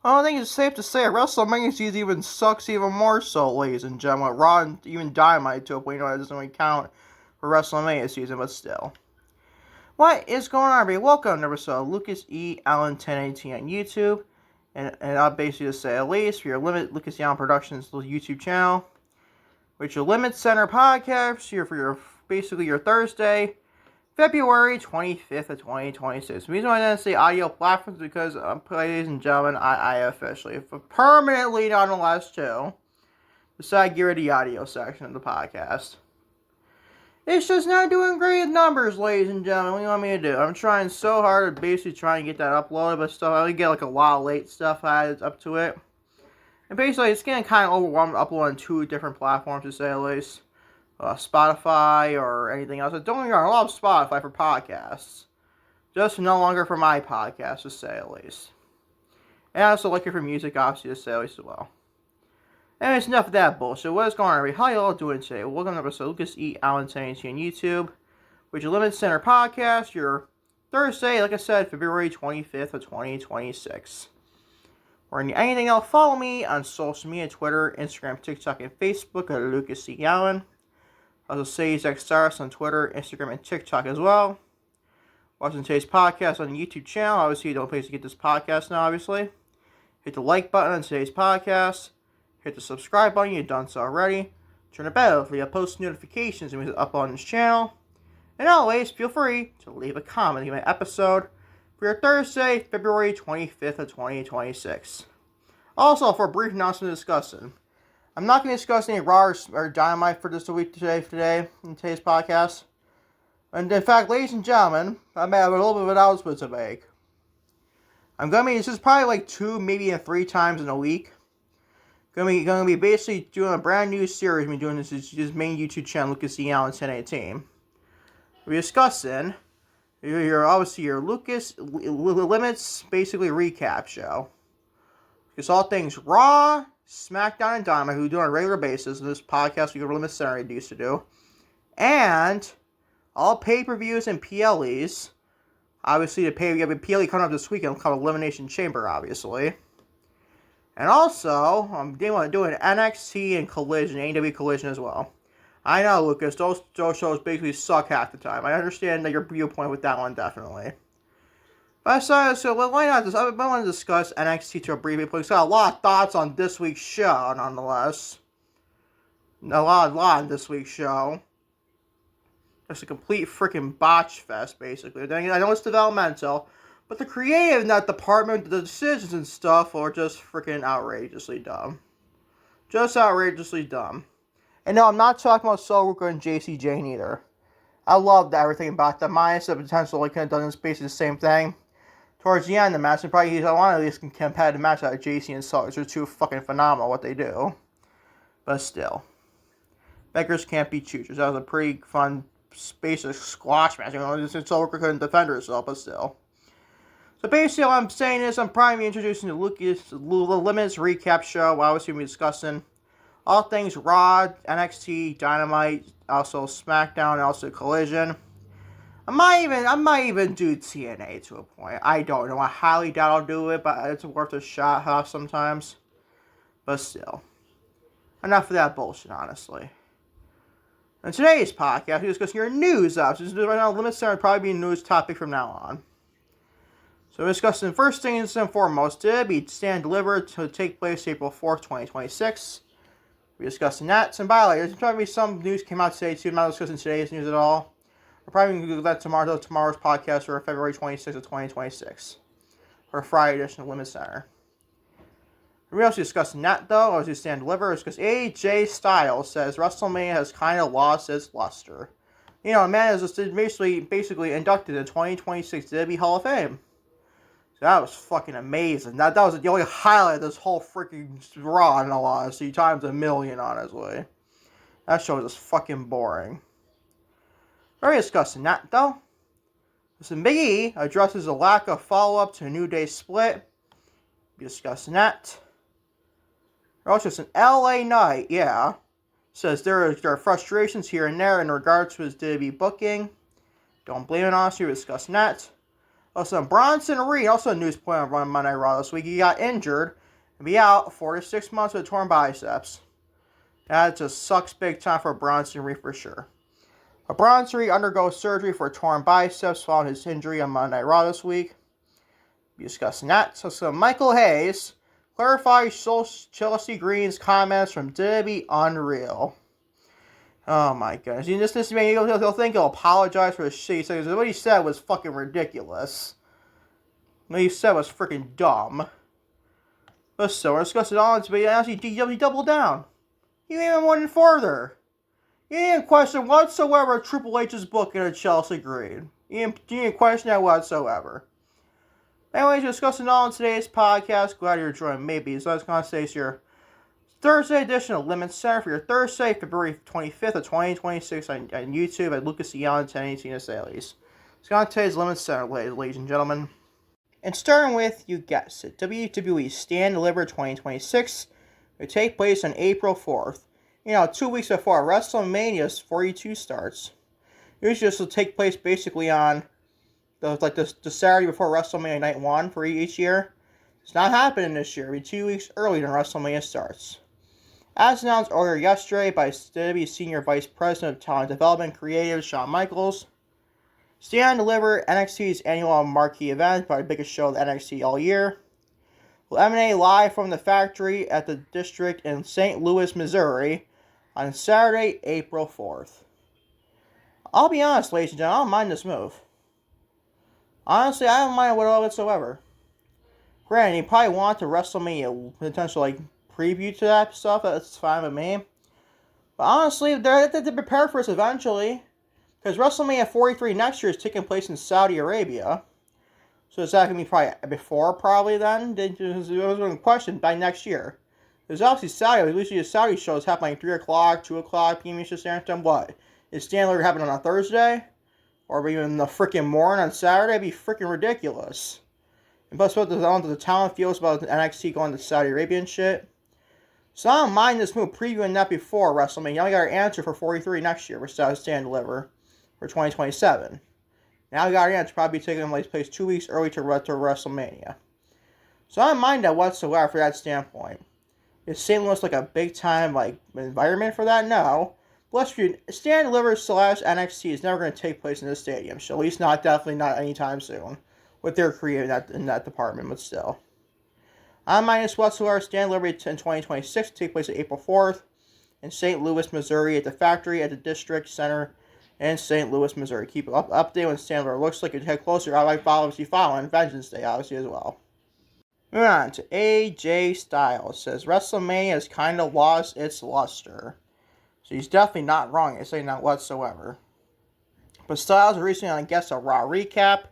I think it's safe to say WrestleMania season even sucks even more so, ladies and gentlemen. Raw and even Dynamite to a point, that doesn't really count for WrestleMania season, but still. What is going on, everybody? Welcome to episode Lucas E. Allen 1018 on YouTube. And I'll basically just say at least for your Lucas E. Allen Productions YouTube channel, which your LimitsCenter podcast here for your basically your Thursday, February 25th of 2026. The reason why I didn't say audio platforms is because, ladies and gentlemen, I officially, permanently nonetheless too, decided to get rid of the audio section of the podcast. It's just not doing great with numbers, ladies and gentlemen. What do you want me to do? I'm trying so hard to basically try and get that uploaded, but stuff, I only get like a lot of late stuff added up to it. And basically, it's getting kind of overwhelmed uploading 2 different platforms, to say at least. Spotify or anything else. Don't get me wrong, I love Spotify for podcasts. Just no longer for my podcast, to say at least. And I also like it for music, obviously, to say at least as well. Anyways, enough of that bullshit. What is going on, everybody? How you all doing today? Welcome to episode Lucas E. Allen 1018 on YouTube, which is LimitsCenter podcast, your Thursday, like I said, February 25th of 2026. Or anything else, follow me on social media, Twitter, Instagram, TikTok, and Facebook at Lucas E. Allen. Also, say Stars on Twitter, Instagram, and TikTok as well. Watching today's podcast on the YouTube channel. Obviously, you don't place to get this podcast now, obviously. Hit the like button on today's podcast. Hit the subscribe button, you've done so already. Turn the bell for your post notifications when we up on this channel. And always, feel free to leave a comment in my episode for your Thursday, February 25th of 2026. Also, for a brief announcement discussing. I'm not going to discuss any Raw or Dynamite for this week today in today's podcast. And in fact, ladies and gentlemen, I may have a little bit of an announcement to make. This is probably like 2, maybe 3 times in a week. Going to be basically doing a brand new series. We're doing this main YouTube channel, Lucas E. Allen 1018. We're discussing your Lucas Limits basically recap show. It's all things Raw, SmackDown, and Dynamite, who we do on a regular basis in this podcast we go to LimitsCenter used to do. And all pay-per-views and PLEs. Obviously, we have a PLE coming up this weekend called Elimination Chamber, obviously. And also, they want to do an NXT and Collision, AEW Collision as well. I know, Lucas, those shows basically suck half the time. I understand your viewpoint with that one, definitely. But why not? I want to discuss NXT to a brief point. It's got a lot of thoughts on this week's show, nonetheless. A lot on this week's show. It's a complete freaking botch fest, basically. I know it's developmental, but the creative in that department, the decisions and stuff are just freaking outrageously dumb. Just outrageously dumb. And no, I'm not talking about Soruka and JC Jane either. I loved everything about them, minus the potential they could have done this basically the same thing. Towards the end of the match, I want at least competitive match out of JC and Salt. They're too fucking phenomenal what they do. But still. Beggars can't be choosers. That was a pretty fun basic squash match. Soruka couldn't defend herself, but still. So basically what I'm saying is I'm probably introducing the Lucas Limits recap show. Obviously we'll be discussing all things Raw, NXT, Dynamite, also SmackDown, and also Collision. I might even do TNA to a point. I don't know. I highly doubt I'll do it, but it's worth a shot sometimes. But still. Enough of that bullshit, honestly. In today's podcast, we're discussing your news options. Right now, LimitsCenter will probably be a news topic from now on. So we're discussing first things and foremost, WWE Stand Deliver to take place April 4th, 2026. We're discussing that. And by the way, there's probably some news came out today too. I'm not discussing today's news at all. We're probably going to do that tomorrow's podcast for February 26th of 2026. For a Friday edition of LimitsCenter. We're also discussing that though, as we Stand Deliver, is because AJ Styles says WrestleMania has kind of lost its luster. You know, the man is just basically inducted in 2026 WWE Hall of Fame. So that was fucking amazing. That was the only highlight of this whole freaking Raw, in all honesty, times a million, honestly. That show was just fucking boring. We're discussing that, though. So Big E addresses the lack of follow-up to a New Day split. We're discussing that. We're also just an LA Knight, says there are frustrations here and there in regards to his WWE booking. Don't blame it, honestly. We're discussing that. Also, Bronson Reed, also a news point on Monday Night Raw this week. He got injured and be out 4 to 6 months with torn biceps. That just sucks big time for Bronson Reed for sure. Bronson Reed undergoes surgery for torn biceps following his injury on Monday Night Raw this week. Be discussing that. So Michael Hayes clarifies Chelsea Green's comments from WWE Unreal. Oh my goodness. This man, he'll think he'll apologize for his shit. He says what he said was fucking ridiculous. What he said was freaking dumb. But still, we're discussing all this, but actually, he doubled down. He even went further. He didn't question whatsoever Triple H's booking of Chelsea Green. He didn't question that whatsoever. Anyways, discussing all in today's podcast. Glad you're joining me. So I was going to say it's your Thursday edition of LimitsCenter for your Thursday, February 25th of 2026 on YouTube at Lucas Young 1018 Asales. It's going to today's LimitsCenter, ladies and gentlemen. And starting with, you guessed it, WWE Stand Deliver 2026 will take place on April 4th. 2 weeks before WrestleMania 42 starts. Usually this will take place basically on the Saturday before WrestleMania Night 1 for each year. It's not happening this year. It'll be 2 weeks earlier than WrestleMania starts. As announced earlier yesterday by WWE Senior Vice President of Talent Development Creative Shawn Michaels, Stand Deliver, NXT's annual marquee event, by the biggest show of NXT all year, will emanate live from the factory at the district in St. Louis, Missouri, on Saturday, April 4th. I'll be honest, ladies and gentlemen, I don't mind this move. Honestly, I don't mind it whatsoever. Granted, you probably want to WrestleMania potential preview to that stuff. That's fine with me. But honestly, they have to prepare for us eventually. Because WrestleMania 43 next year is taking place in Saudi Arabia. So is that going to be probably before, probably then? I was going to question by next year. There's obviously Saudi. Usually the Saudi shows happen 3 o'clock, 2 o'clock, PM Eastern Standard Time. What? Is Stand Deliver happening on a Thursday? Or even the freaking morning on Saturday? It'd be freaking ridiculous. And plus, what the talent feels about NXT going to Saudi Arabia and shit. So I don't mind this move previewing that before WrestleMania. Now we got our answer for 43 next year for Stand Deliver for 2027. Now we got our answer probably taking place 2 weeks early to WrestleMania. So I don't mind that whatsoever for that standpoint. Is St. Louis a big time environment for that? No. Bless you, Stand Deliver / NXT is never going to take place in this stadium. So at least definitely not anytime soon. What they're creating in that department, but still. I don't mind this whatsoever. Stand Deliver in 2026 will take place on April 4th in St. Louis, Missouri at the factory at the District Center in St. Louis, Missouri. Keep updated when Stand Deliver looks like it head closer. I like obviously following Vengeance Day, obviously, as well. Moving on to AJ Styles. Says WrestleMania has kind of lost its luster. So he's definitely not wrong in saying that whatsoever. But Styles recently on a Raw recap,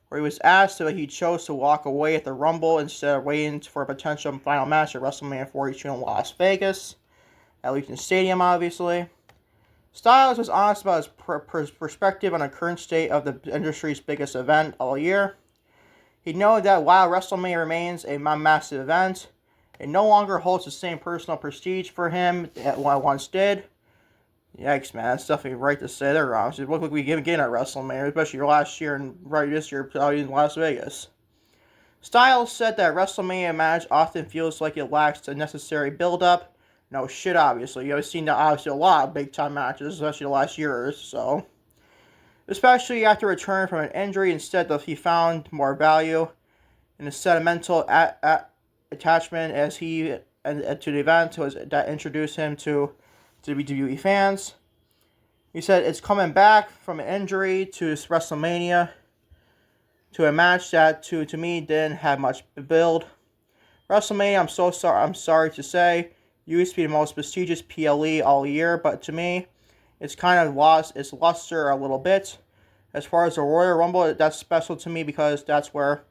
where he was asked if he chose to walk away at the Rumble instead of waiting for a potential final match at WrestleMania 42 in Las Vegas, at Allegiant Stadium, obviously. Styles was honest about his perspective on the current state of the industry's biggest event all year. He noted that while WrestleMania remains a massive event, it no longer holds the same personal prestige for him that it once did. Yikes, man, that's definitely right to say. They're wrong. It looked like we get again at WrestleMania, especially last year and right this year in Las Vegas. Styles said that WrestleMania match often feels like it lacks the necessary build-up. No shit, obviously. You've seen obviously a lot of big-time matches, especially the last year or so. Especially after returning from an injury, instead he found more value in the sentimental attachment as he to the event that introduced him to WWE fans. He said it's coming back from an injury to WrestleMania to a match that to me didn't have much build. WrestleMania, I'm sorry to say, used to be the most prestigious PLE all year, but to me, it's kind of lost its luster a little bit. As far as the Royal Rumble, that's special to me because that's where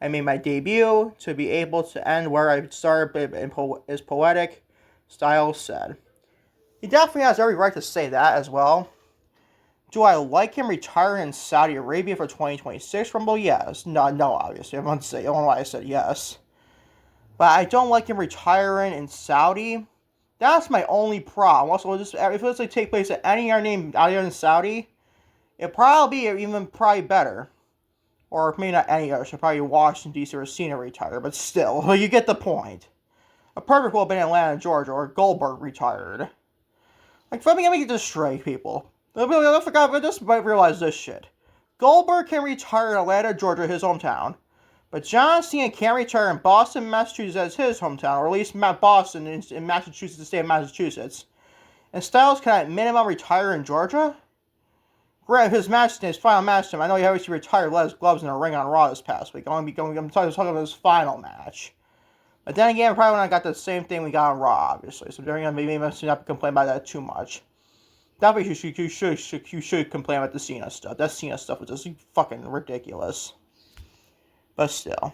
I made my debut. To be able to end where I started is poetic, Styles said. He definitely has every right to say that as well. Do I like him retiring in Saudi Arabia for 2026 Rumble? Yes. No, obviously. I'm going to say, I don't know why I said yes. But I don't like him retiring in Saudi. That's my only problem. Also, if it was to take place at any other name other than Saudi, it'd probably be even better. Or maybe not any other, so probably Washington, D.C. or Cena retire, but still, you get the point. A perfect would have been Atlanta, Georgia, or Goldberg retired. Like, let me get this straight, people. I forgot, but just realize this shit. Goldberg can retire in Atlanta, Georgia, his hometown. But John Cena can't retire in Boston, Massachusetts as his hometown, or at least Boston in Massachusetts, the state of Massachusetts. And Styles can at minimum retire in Georgia? Grant, his final match time. I know he obviously retired, let his gloves in a ring on Raw this past week. I'm talking about his final match. But then again, probably when I got the same thing we got on Raw, obviously. So during maybe not complain about that too much. Definitely you should complain about the Cena stuff. That Cena stuff was just fucking ridiculous. But still.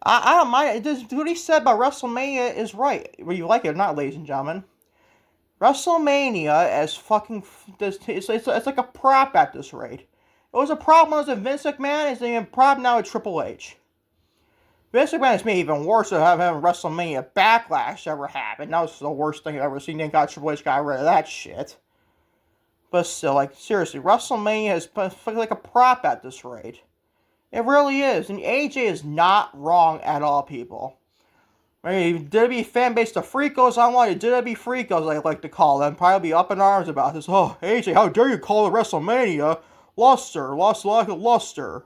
I don't mind. What he said about WrestleMania is right. Whether you like it or not, ladies and gentlemen. WrestleMania is fucking... It's like a prop at this rate. It was a problem when it was a Vince McMahon. It's a problem now with Triple H. Vince McMahon has made even worse to have WrestleMania Backlash ever happen. That was the worst thing I've ever seen. Then Triple H got rid of that shit. But still, like, seriously, WrestleMania is fucking like a prop at this rate. It really is. And AJ is not wrong at all, people. I mean, WWE fan base, the freakos online, the WWE freakos, I like to call them, probably be up in arms about this. Oh, AJ, how dare you call it WrestleMania? Lost luster.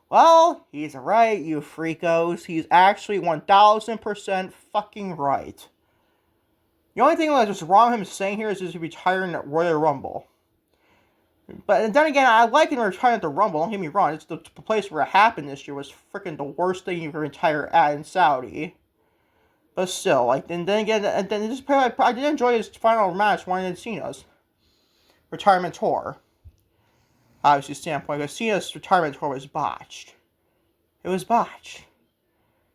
Well, he's right, you freakos. He's actually 1000% fucking right. The only thing that's wrong with him saying here is he's retiring at Royal Rumble. But then again, I like him retiring at the Rumble, don't get me wrong. It's the place where it happened this year was freaking the worst thing you could retire at in Saudi. But still, like, and then again, I did enjoy his final match, one in Cena's retirement tour. Obviously, standpoint, because Cena's retirement tour was botched. It was botched.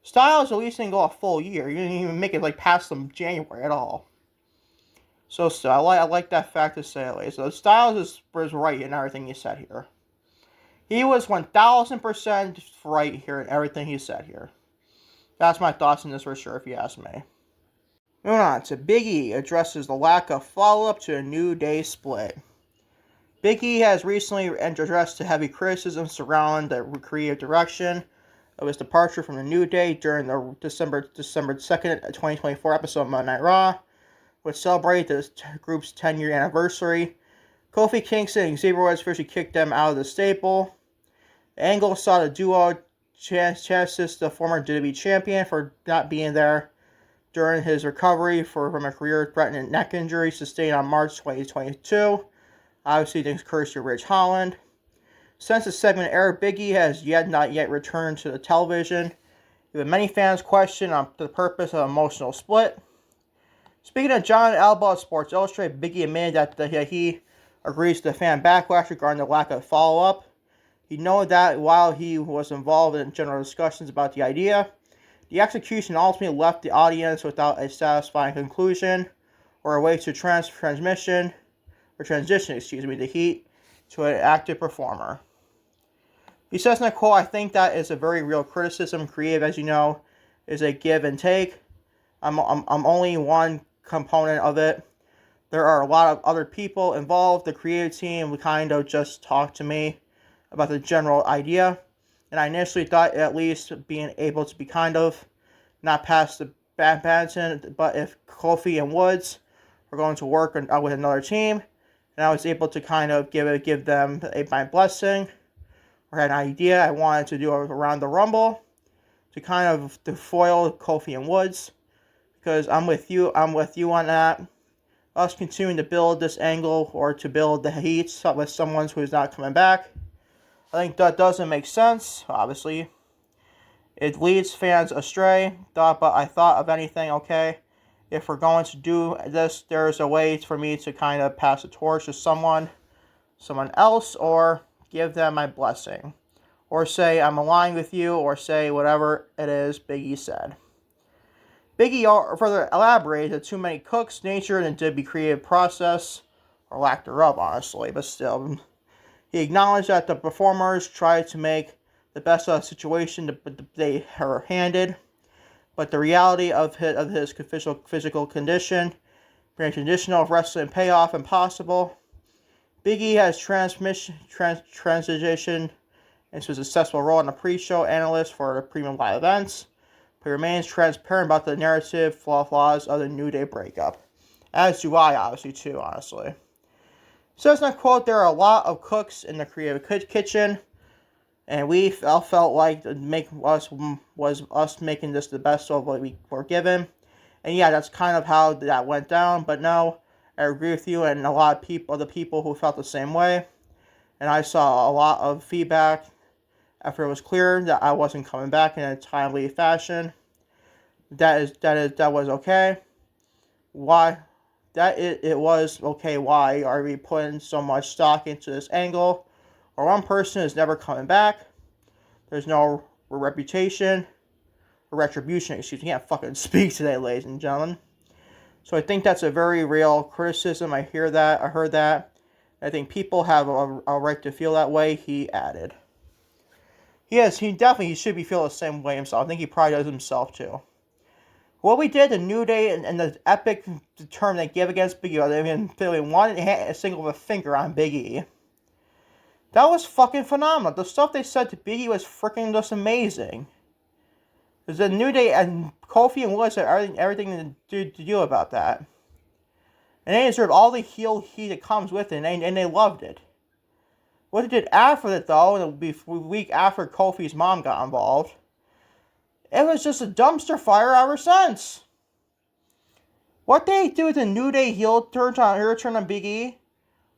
Styles at least didn't go a full year. He didn't even make it like past them January at all. So still, I like that fact to say at least. So Styles was right in everything he said here. He was 1000% right here in everything he said here. That's my thoughts on this for sure, if you ask me. Moving on to Big E addresses the lack of follow-up to a New Day split. Big E has recently addressed the heavy criticism surrounding the creative direction of his departure from the New Day during the December 2nd, 2024 episode of Monday Night Raw, which celebrated the group's 10-year anniversary. Kofi Kingston and Xavier Woods officially kicked them out of the stable. Angle saw the duo chastise the former WWE champion for not being there during his recovery from a career-threatening neck injury sustained on March 2022. Obviously, thanks courtesy to Ridge Holland. Since the segment aired, Big E has not yet returned to the television. Even many fans question the purpose of emotional split. Speaking of John Alba of Sports Illustrated, Big E admitted that he agrees to the fan backlash regarding the lack of follow-up. He noted that while he was involved in general discussions about the idea, the execution ultimately left the audience without a satisfying conclusion or a way to transition the heat to an active performer. He says in a quote, "I think that is a very real criticism. Creative, as you know, is a give and take. I'm only one component of it. There are a lot of other people involved. The creative team kind of just talked to me about the general idea, and I initially thought at least being able to be kind of not past the badminton, but if Kofi and Woods were going to work with another team, and I was able to kind of give them my blessing, or had an idea I wanted to do around the Rumble to kind of to foil Kofi and Woods, because I'm with you on that. Us continuing to build this angle or to build the heat with someone who's not coming back, I think that doesn't make sense, obviously. It leads fans astray, but I thought of anything, okay, if we're going to do this, there's a way for me to kind of pass the torch to someone else, or give them my blessing, or say I'm aligned with you, or say whatever it is Big E said. Big E further elaborated that too many cooks, nature, and the WWE creative process, or lack thereof, honestly, but still. He acknowledged that the performers tried to make the best of the situation that they were handed, but the reality of his physical condition, being traditional wrestling payoff impossible. Big E has transitioned into a successful role in a pre-show analyst for the premium live events, but he remains transparent about the narrative flaws of the New Day breakup. As do I, obviously, too, honestly. Says, and I quote, there are a lot of cooks in the creative kitchen, and we felt like us making this the best of what we were given. And yeah, that's kind of how that went down, but no, I agree with you and a lot of the people who felt the same way. And I saw a lot of feedback after it was clear that I wasn't coming back in a timely fashion. That was okay. Why? It was okay. Why are we putting so much stock into this angle? Or one person is never coming back. There's no retribution. Excuse me. I can't fucking speak today, ladies and gentlemen. So I think that's a very real criticism. I heard that. I think people have a right to feel that way, he added. He definitely should be feeling the same way himself. I think he probably does himself too. What we did, the New Day and the epic term they give against Big E, they wanted to hit a single with a finger on Big E. That was fucking phenomenal. The stuff they said to Big E was freaking just amazing. Because the New Day and Kofi and Willis had everything to do about that. And they deserve all the heel heat that comes with it, and they loved it. What they did after that, though, the week after Kofi's mom got involved, it was just a dumpster fire ever since. What they do with the New Day heel turn on Big E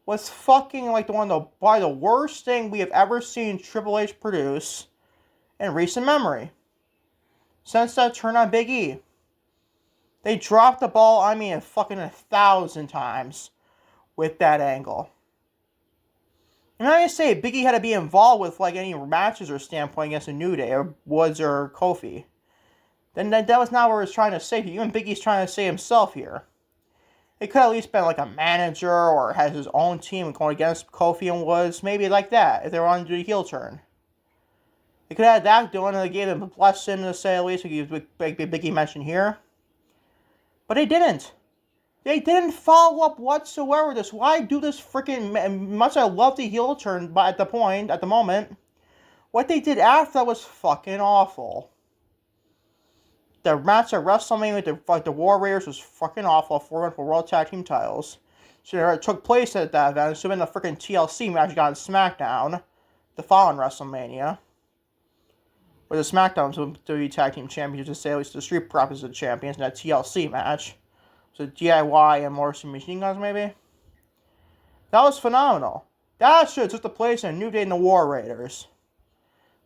was fucking like probably the worst thing we have ever seen Triple H produce in recent memory. Since that turn on Big E. They dropped the ball, fucking 1,000 times with that angle. And I just say Big E had to be involved with any matches or standpoint against a New Day or Woods or Kofi. Then that was not what I was trying to say. Even Big E's trying to say himself here. It could at least been a manager or has his own team going against Kofi and Woods. Maybe like that if they were on to do a heel turn. They could have had that doing and they gave him a blessing to say at least like Big E mentioned here. But they didn't. They didn't follow up whatsoever with this. Why do this freaking... Much I love the heel turn, but at the moment, what they did after that was fucking awful. The match at WrestleMania with the War Raiders was fucking awful for World Tag Team titles. So it took place at that event. It should have been the freaking TLC match got on SmackDown the following WrestleMania. Where the SmackDown's WWE Tag Team Champions to say at least the Street Profits are the champions in that TLC match. So DIY and Morrison Machine Guns maybe? That was phenomenal. That should have took the place in New Day and the War Raiders.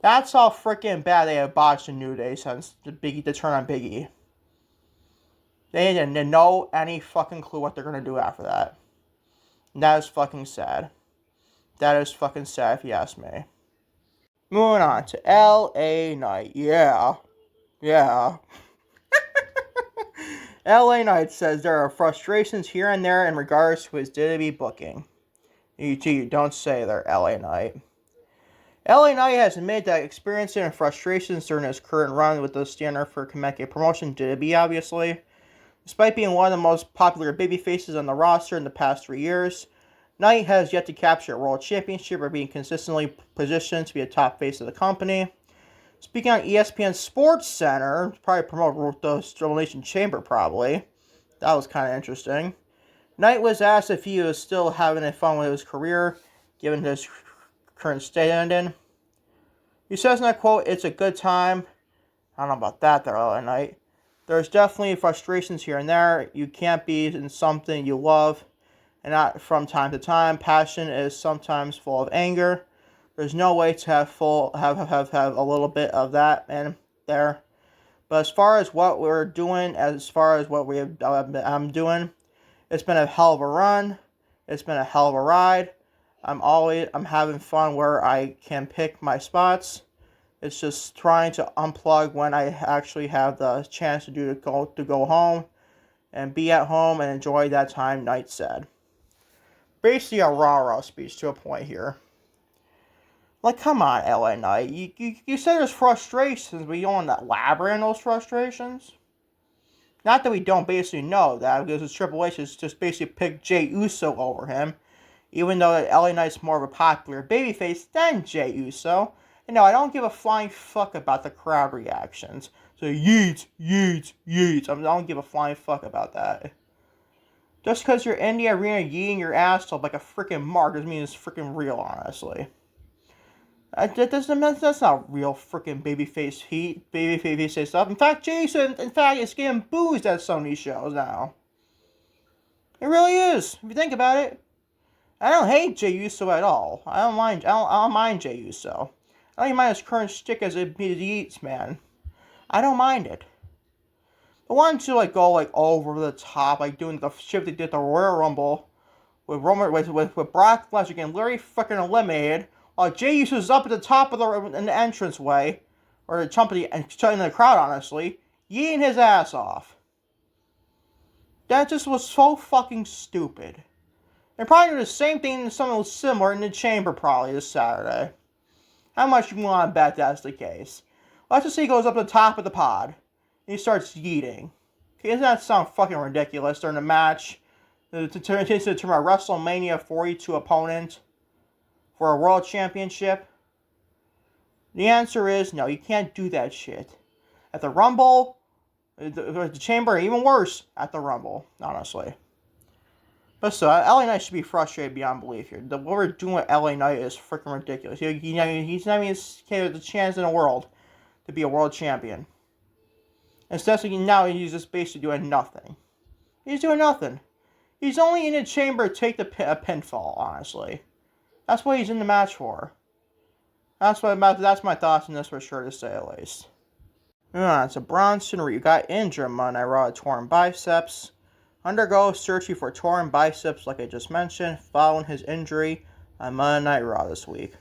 That's how freaking bad they have botched the New Day since the turn on Big E. They didn't know any fucking clue what they're going to do after that. And that is fucking sad. That is fucking sad if you ask me. Moving on to LA Knight. Yeah. LA Knight says there are frustrations here and there in regards to his WWE booking. You don't say there, LA Knight. LA Knight has admitted that experiencing frustrations during his current run with the standard for Kameke promotion, WWE obviously. Despite being one of the most popular babyfaces on the roster in the past 3 years, Knight has yet to capture a world championship or being consistently positioned to be a top face of the company. Speaking on ESPN Sports Center, probably promote the Elimination Chamber probably. That was kind of interesting. Knight was asked if he was still having fun with his career, given his current state ending. He says, and I quote, "It's a good time." I don't know about that there, LA Knight. There's definitely frustrations here and there. You can't be in something you love. And not from time to time. Passion is sometimes full of anger. There's no way to have a little bit of that in there. But as far as what we're doing, I'm doing, it's been a hell of a run. It's been a hell of a ride. I'm having fun where I can pick my spots. It's just trying to unplug when I actually have the chance to go home and be at home and enjoy that time, Knight said. Basically a rah-rah speech to a point here. Come on, LA Knight. You said there's frustrations, but you don't want to elaborate on those frustrations? Not that we don't basically know that, because Triple H has just basically picked Jey Uso over him, even though LA Knight's more of a popular babyface than Jey Uso. And no, I don't give a flying fuck about the crowd reactions. So yeet, yeet, yeet. I don't give a flying fuck about that. Just because you're in the arena yeeting your ass off like a freaking mark doesn't mean it's freaking real, honestly. That's not real freaking babyface heat, babyface stuff. In fact, Jason, is getting boozed at some of these shows now. It really is. If you think about it, I don't hate Jey Uso at all. I don't mind Jey Uso. I don't even mind his current shtick as it eats, man. I don't mind it. But wanting to go over the top, doing the shit they did the Royal Rumble with Brock Lesnar getting literally fucking eliminated, while Jey Uso's up at the top of the entranceway, or the company and shutting the crowd, honestly, yeeting his ass off. That just was so fucking stupid. And probably do the same thing, something similar in the chamber probably this Saturday. How much you want to bet that's the case? Let's just say he goes up to the top of the pod, and he starts yeeting. Okay, doesn't that sound fucking ridiculous during the match? To turn a WrestleMania 42 opponent for a World Championship? The answer is no, you can't do that shit. At the Rumble, the chamber, even worse, at the Rumble, honestly. But so, LA Knight should be frustrated beyond belief here. What we're doing with LA Knight is freaking ridiculous. He's not even the chance in the world to be a world champion. Instead, now he's just basically doing nothing. He's doing nothing. He's only in the chamber to take a pinfall, honestly. That's what he's in the match for. That's my thoughts on this for sure, to say at least. Moving on to Bronson Reed. Got injured Monday Night Raw, torn biceps. Undergo surgery for torn biceps, like I just mentioned, following his injury on Monday Night Raw this week.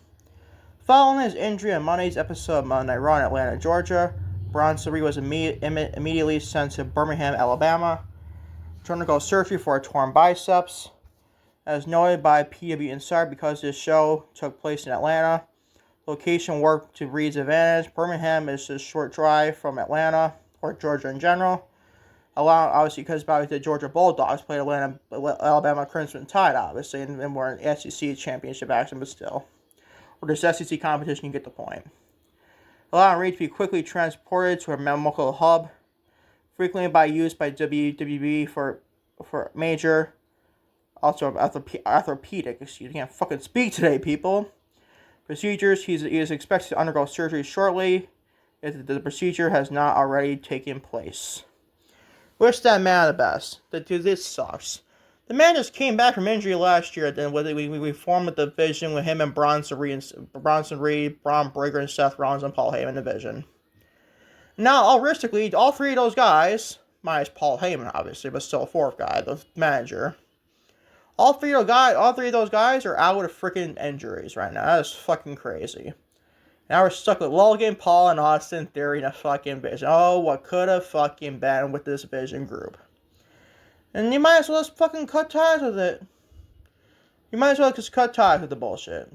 Following his injury on Monday's episode of Monday Night Raw in Atlanta, Georgia, Bronson Reed was immediately sent to Birmingham, Alabama, to undergo surgery for a torn biceps. As noted by PW Insider, because this show took place in Atlanta, location worked to Reed's advantage. Birmingham is a short drive from Atlanta, or Georgia in general. Obviously, because the Georgia Bulldogs played Alabama Crimson Tide, obviously, and we're in SEC championship action, but still. Or this SEC competition, you get the point. Allowing Reed to be quickly transported to a medical hub, frequently used by WWE for major, also orthopedic, I can't fucking speak today, people. Procedures. He is expected to undergo surgery shortly if the procedure has not already taken place. Wish that man the best. This sucks. The man just came back from injury last year. Then we formed a division with him and Bronson Reed, Braun Breaker, and Seth Rollins and Paul Heyman division. Now, realistically, all three of those guys, minus Paul Heyman, obviously, but still a fourth guy, the manager. All three of those guys are out with freaking injuries right now. That is fucking crazy. Now we're stuck with Logan Paul and Austin Theory in a fucking vision. Oh, what could have fucking been with this vision group? And you might as well just fucking cut ties with it. You might as well just cut ties with the bullshit.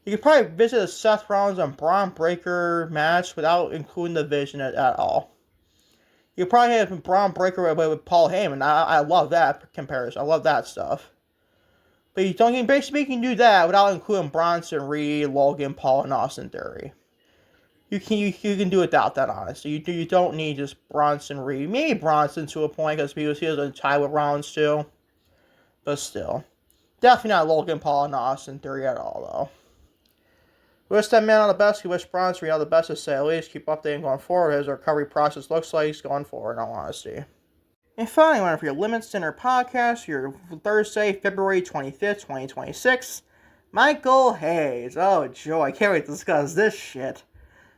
You could probably visit a Seth Rollins and Braun Breaker match without including the vision at all. You could probably have Braun Breaker with Paul Heyman. I love that comparison. I love that stuff. But you can do that without including Bronson Reed, Logan Paul, and Austin Theory. You can do without that, honestly. You don't need just Bronson Reed. Maybe Bronson to a point because he was a tie with Rollins too. But still. Definitely not Logan Paul and Austin Theory at all, though. Wish that man all the best. We wish Bronson Reed all the best, to say at least. Keep updating going forward as our recovery process looks like he's going forward, in all honesty. And finally, for your LimitsCenter podcast, your Thursday, February 25th, 2026, Michael Hayes. Oh, joy. I can't wait to discuss this shit.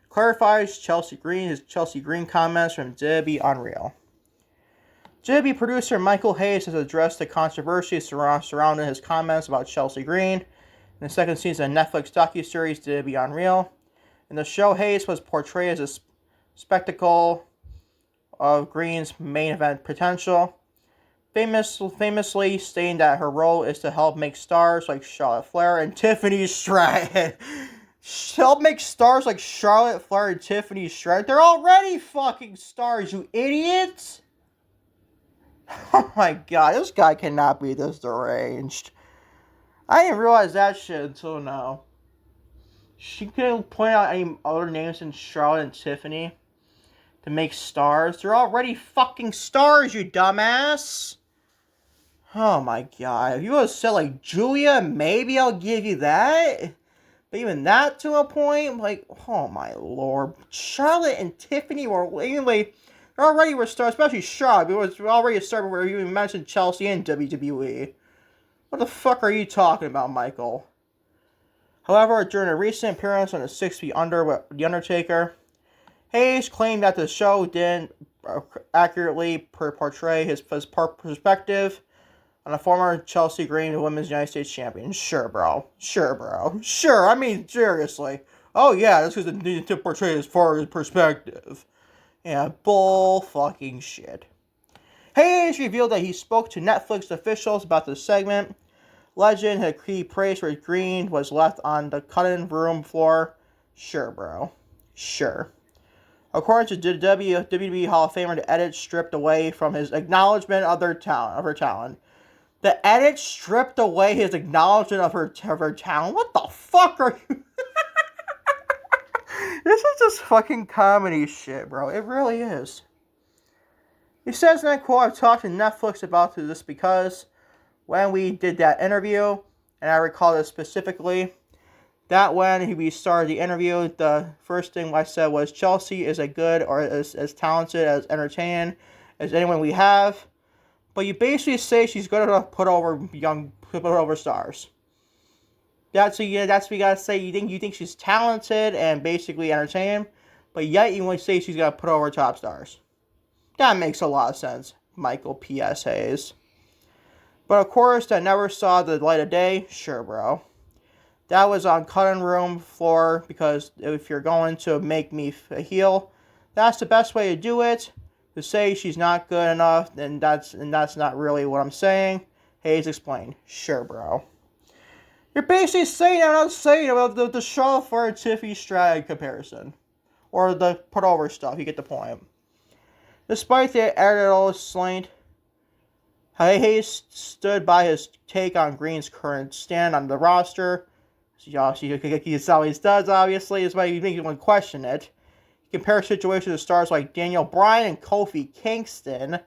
Clarifies his Chelsea Green comments from WWE Unreal. WWE producer Michael Hayes has addressed the controversy surrounding his comments about Chelsea Green in the second season of Netflix docuseries WWE Unreal. In the show, Hayes was portrayed as a spectacle of Green's main event potential, famously stating that her role is to help make stars like Charlotte Flair and Tiffany Stratton. Help make stars like Charlotte Flair and Tiffany Stratton? They're already fucking stars, you idiots! Oh my god, this guy cannot be this deranged. I didn't realize that shit until now. She couldn't point out any other names than Charlotte and Tiffany to make stars. They're already fucking stars, you dumbass. Oh my god. If you would have said like Julia, maybe I'll give you that. But even that to a point, like, oh my lord. Charlotte and Tiffany were anyway. They already were stars, especially Charlotte. It was already a star before you even mentioned Chelsea and WWE. What the fuck are you talking about, Michael? However, during a recent appearance on the 6 Feet Under with The Undertaker, Hayes claimed that the show didn't accurately portray his perspective on a former Chelsea Green Women's United States Champion. Sure, bro. Sure, I mean, seriously. Oh, yeah, that's because it needed to portray his former perspective. Yeah, bull fucking shit. Hayes revealed that he spoke to Netflix officials about the segment. Legend had key praise where Green was left on the cutting room floor. Sure, bro. Sure. According to the WWE Hall of Famer, the edit stripped away from his acknowledgement of her talent. The edit stripped away his acknowledgement of her talent? What the fuck are you... This is just fucking comedy shit, bro. It really is. He says in that quote, I've talked to Netflix about this because when we did that interview, and I recall this specifically, that when we started the interview, the first thing I said was Chelsea is as talented, as entertaining as anyone we have. But you basically say she's good enough to put over stars. That's what you gotta say. You think she's talented and basically entertaining, but yet you want to say she's gotta put over top stars. That makes a lot of sense, Michael P.S. Hayes. But of course, that never saw the light of day. Sure, bro. That was on cutting room floor because if you're going to make me a heel, that's the best way to do it. To say she's not good enough, and that's not really what I'm saying. Hayes explained. Sure, bro. You're basically saying I'm not saying about the Charlotte Flair and Tiffany Stratton comparison. Or the put over stuff, you get the point. Despite the editorial slant, Hayes stood by his take on Green's current stand on the roster. He always does, obviously. That's why you make one question it. He compares situations to stars like Daniel Bryan and Kofi Kingston.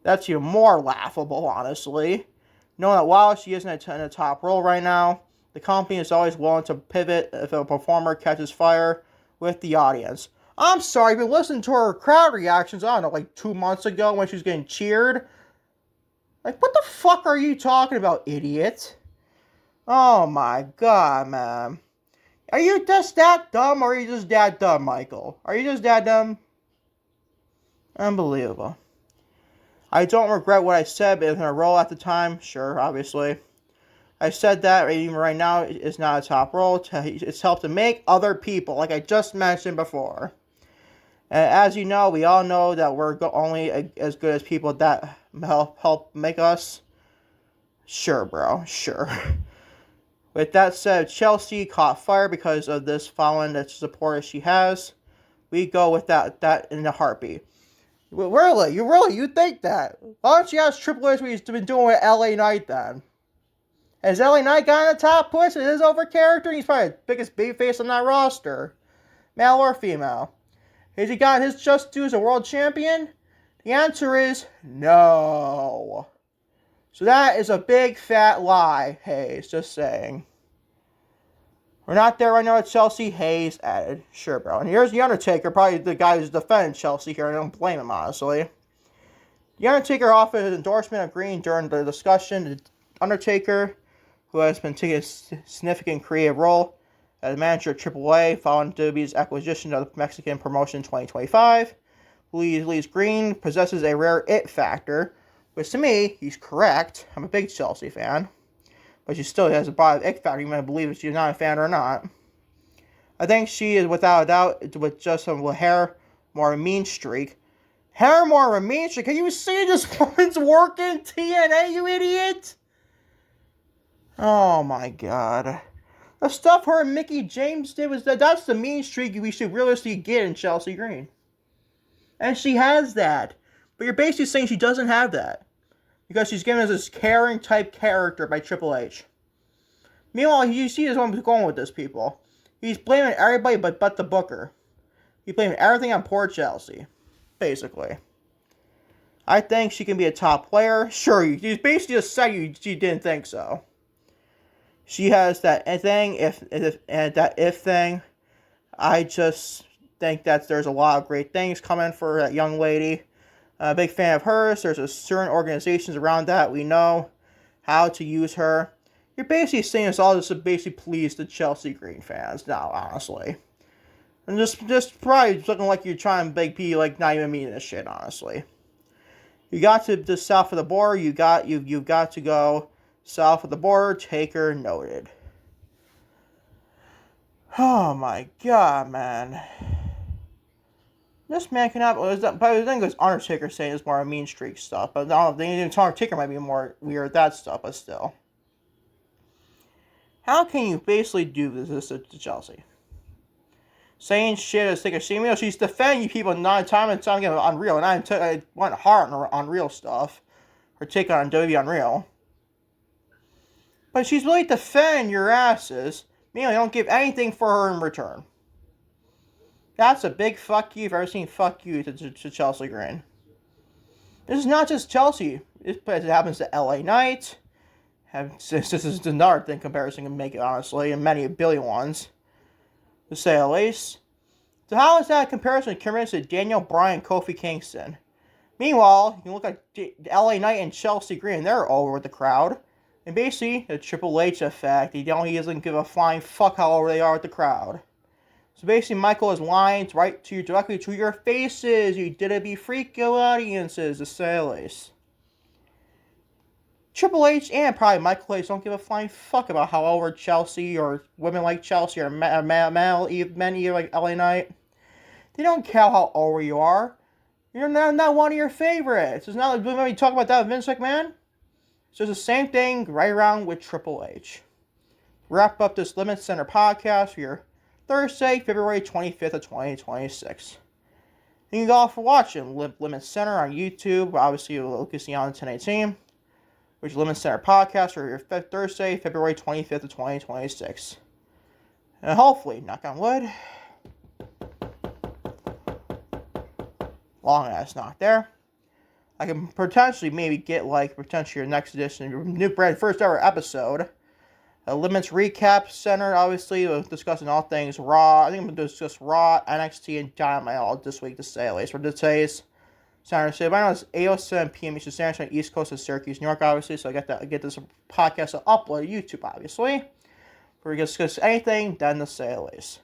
That's even more laughable, honestly. Knowing that while she isn't in a top role right now, the company is always willing to pivot if a performer catches fire with the audience. I'm sorry, but listen to her crowd reactions, I don't know, like 2 months ago when she was getting cheered. Like, what the fuck are you talking about, idiot? Oh my god, man. Are you just that dumb, or are you just that dumb, Michael? Are you just that dumb? Unbelievable. I don't regret what I said, but in her role at the time, sure, obviously. I said that even right now, it's not a top role. It's helped to make other people, like I just mentioned before. And as you know, we all know that we're only as good as people that help make us. Sure, bro, sure. With that said, Chelsea caught fire because of this following the support she has. We go with that in a heartbeat. Really? You think that? Why don't you ask Triple H what he's been doing with LA Knight then? Has LA Knight gotten a top push in his over character? He's probably the biggest babyface on that roster. Male or female. Has he gotten his just due as a world champion? The answer is no. So that is a big fat lie, Hayes, just saying. We're not there right now at Chelsea, Hayes added. Sure, bro. And here's The Undertaker, probably the guy who's defending Chelsea here. I don't blame him, honestly. The Undertaker offered his endorsement of Green during the discussion. The Undertaker, who has been taking a significant creative role as manager of AAA following WWE's acquisition of the Mexican promotion in 2025, believes Green possesses a rare it factor, which to me, he's correct. I'm a big Chelsea fan. But she still has a body of it factor. You might believe if she's not a fan or not. I think she is, without a doubt, with just a hair more mean streak. Hair more of a mean streak? Can you see this woman's working TNA, you idiot? Oh my god. The stuff her and Mickie James did that's the mean streak we should realistically get in Chelsea Green. And she has that. But you're basically saying she doesn't have that. Because she's given us this caring type character by Triple H. Meanwhile, you see this one going with this, people. He's blaming everybody but the booker. He's blaming everything on poor Chelsea, basically. I think she can be a top player. Sure, you basically just said you didn't think so. She has that thing, if thing. I just think that there's a lot of great things coming for that young lady. I'm a big fan of hers. There's a certain organizations around that we know how to use her. You're basically saying this all just to basically please the Chelsea Green fans now, honestly. And just probably looking like you're trying to beg people like not even meaning this shit, honestly. You got to the south of the border. You've got to go south of the border. Taker noted. Oh my god, man. This man cannot. But I think it was Undertaker saying it's more a mean streak stuff. But I don't think Undertaker might be more weird that stuff. But still, how can you basically do this to Chelsea? Saying shit as thick as she, she's defending people time and time again on Unreal, and I went hard on Unreal stuff. Her take on WWE Unreal. But she's really defending your asses. Meanwhile, you don't give anything for her in return. That's a big fuck you if I've ever seen fuck you to Chelsea Green. This is not just Chelsea. It happens to LA Knight. This is another thing comparison can make it, honestly, and many a billion ones. To say the least. So how is that a comparison compared to Daniel Bryan, Kofi Kingston? Meanwhile, you can look at LA Knight and Chelsea Green. They're over with the crowd. And basically, the Triple H effect. He doesn't give a flying fuck how over they are with the crowd. So basically, Michael has lines directly to your faces. You didn't be freaking audiences, to say the least. Triple H and probably Michael Hayes don't give a flying fuck about how over Chelsea or women like Chelsea or men like LA Knight. They don't care how over you are. You're not one of your favorites. It's not like when we talk about that with Vince McMahon. So it's the same thing right around with Triple H. Wrap up this LimitsCenter podcast for your Thursday, February 25th of 2026. Thank you all for watching LimitsCenter on YouTube. Obviously, Lucas on 1018. Which is LimitsCenter podcast for your Thursday, February 25th of 2026. And hopefully, knock on wood, long as not there, I can potentially maybe get your next edition, your new first ever episode. A Limits Recap Center, obviously, discussing all things Raw. I think I'm going to discuss Raw, NXT, and Dynamite all this week to say at least. For today's Saturday, so right now it's 8:07 p.m. Eastern Standard Time, East Coast of Syracuse, New York, obviously. So I get this podcast to upload to YouTube, obviously. Where we discuss anything, then to say at least.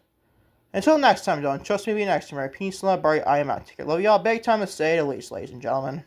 Until next time, don't trust me, be next time. Peace and love, buddy. I am out. Take care. Love y'all big time to say the least, ladies and gentlemen.